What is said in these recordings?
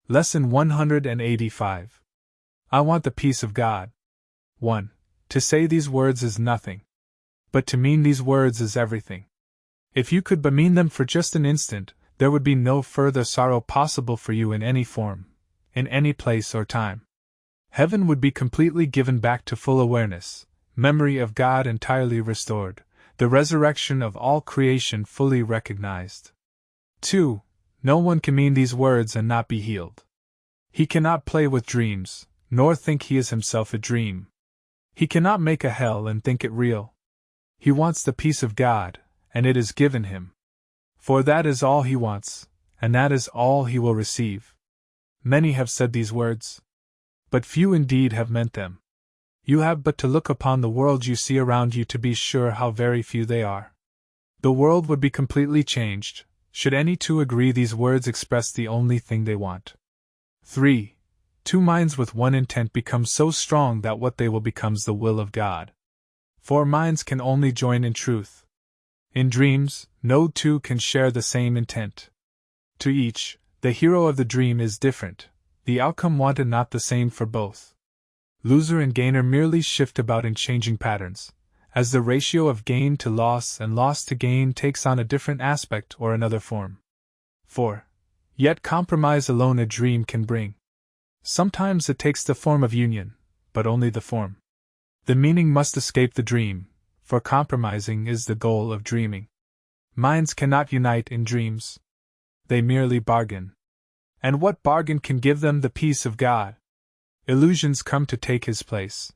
Lesson 185. I want the peace of God. 1. To say these words is nothing. But to mean these words is everything. If you could but mean them for just an instant, there would be no further sorrow possible for you in any form, in any place or time. Heaven would be completely given back to full awareness, memory of God entirely restored, the resurrection of all creation fully recognized. 2. No one can mean these words and not be healed. He cannot play with dreams, nor think he is himself a dream. He cannot make a hell and think it real. He wants the peace of God, and it is given him. For that is all he wants, and that is all he will receive. Many have said these words, but few indeed have meant them. You have but to look upon the world you see around you to be sure how very few they are. The world would be completely changed, should any two agree these words express the only thing they want. 3. Two minds with one intent become so strong that what they will becomes the will of God. 4 minds can only join in truth. In dreams, no two can share the same intent. To each, the hero of the dream is different, the outcome wanted not the same for both. Loser and gainer merely shift about in changing patterns, as the ratio of gain to loss and loss to gain takes on a different aspect or another form. 4. Yet compromise alone a dream can bring. Sometimes it takes the form of union, but only the form. The meaning must escape the dream, for compromising is the goal of dreaming. Minds cannot unite in dreams. They merely bargain. And what bargain can give them the peace of God? Illusions come to take his place.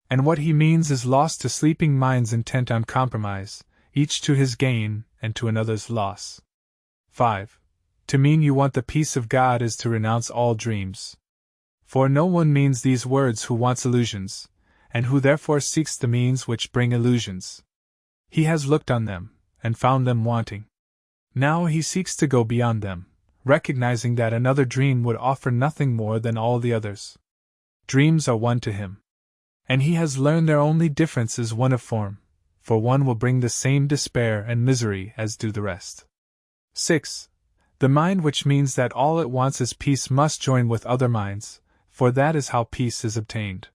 And what he means is lost to sleeping minds intent on compromise, each to his gain and to another's loss. 5. To mean you want the peace of God is to renounce all dreams. For no one means these words who wants illusions, and who therefore seeks the means which bring illusions. He has looked on them, and found them wanting. Now he seeks to go beyond them, recognizing that another dream would offer nothing more than all the others. Dreams are one to him. And he has learned their only difference is one of form, for one will bring the same despair and misery as do the rest. 6. The mind which means that all it wants is peace must join with other minds, for that is how peace is obtained.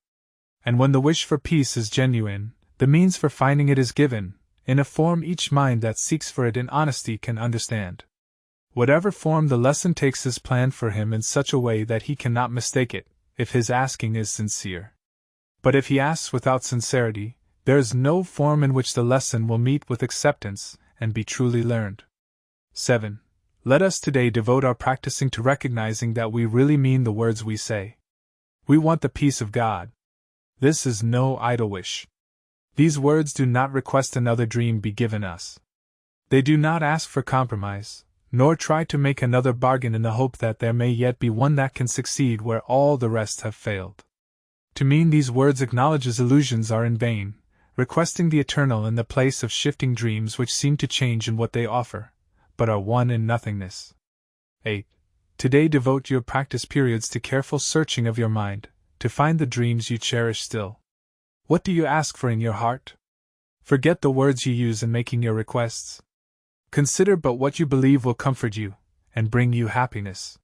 And when the wish for peace is genuine, the means for finding it is given, in a form each mind that seeks for it in honesty can understand. Whatever form the lesson takes is planned for him in such a way that he cannot mistake it, if his asking is sincere. But if he asks without sincerity, there is no form in which the lesson will meet with acceptance and be truly learned. 7. Let us today devote our practicing to recognizing that we really mean the words we say. We want the peace of God. This is no idle wish. These words do not request another dream be given us. They do not ask for compromise, nor try to make another bargain in the hope that there may yet be one that can succeed where all the rest have failed. To mean these words acknowledges illusions are in vain, requesting the eternal in the place of shifting dreams which seem to change in what they offer, but are one in nothingness. 8. Today devote your practice periods to careful searching of your mind, to find the dreams you cherish still. What do you ask for in your heart? Forget the words you use in making your requests. Consider but what you believe will comfort you, and bring you happiness.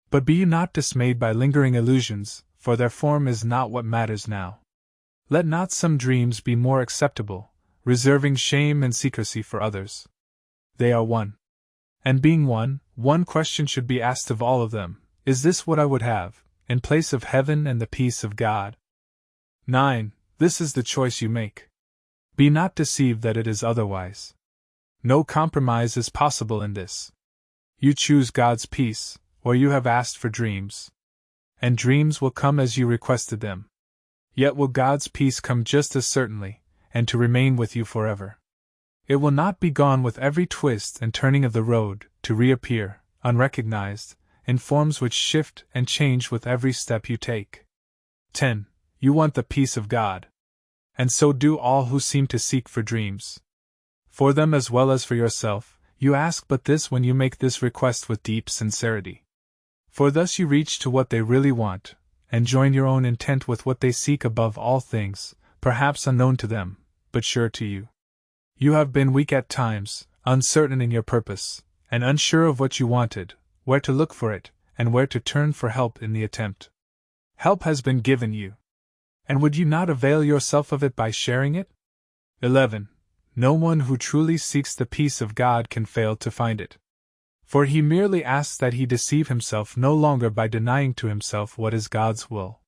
But be you not dismayed by lingering illusions, for their form is not what matters now. Let not some dreams be more acceptable, reserving shame and secrecy for others. They are one. And being one question should be asked of all of them, is this what I would have, in place of heaven and the peace of God? 9. This is the choice you make. Be not deceived that it is otherwise. No compromise is possible in this. You choose God's peace, or you have asked for dreams. And dreams will come as you requested them. Yet will God's peace come just as certainly, and to remain with you forever. It will not be gone with every twist and turning of the road, to reappear, unrecognized, in forms which shift and change with every step you take. 10. You want the peace of God. And so do all who seem to seek for dreams. For them as well as for yourself, you ask but this when you make this request with deep sincerity. For thus you reach to what they really want, and join your own intent with what they seek above all things, perhaps unknown to them, but sure to you. You have been weak at times, uncertain in your purpose, and unsure of what you wanted, where to look for it, and where to turn for help in the attempt. Help has been given you. And would you not avail yourself of it by sharing it? 11. No one who truly seeks the peace of God can fail to find it. For he merely asks that he deceive himself no longer by denying to himself what is God's will.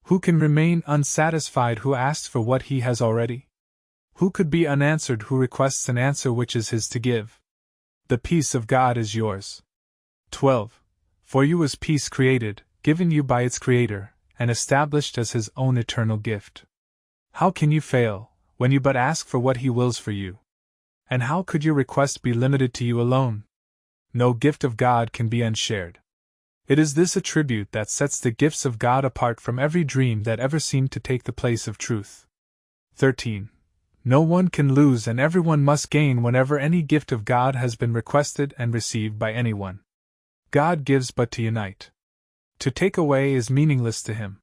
Who can remain unsatisfied who asks for what he has already? Who could be unanswered who requests an answer which is his to give? The peace of God is yours. 12. For you was peace created, given you by its Creator, and established as his own eternal gift. How can you fail, when you but ask for what he wills for you? And how could your request be limited to you alone? No gift of God can be unshared. It is this attribute that sets the gifts of God apart from every dream that ever seemed to take the place of truth. 13. No one can lose and everyone must gain whenever any gift of God has been requested and received by anyone. God gives but to unite. To take away is meaningless to him.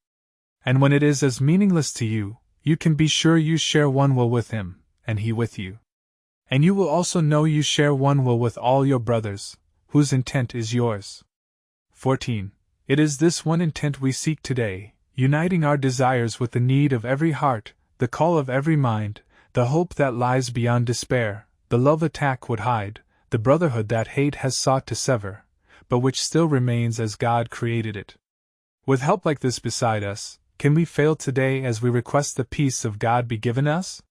And when it is as meaningless to you, you can be sure you share one will with him, and he with you. And you will also know you share one will with all your brothers, whose intent is yours. 14. It is this one intent we seek today, uniting our desires with the need of every heart, the call of every mind, the hope that lies beyond despair, the love attack would hide, the brotherhood that hate has sought to sever, but which still remains as God created it. With help like this beside us, can we fail today as we request the peace of God be given us?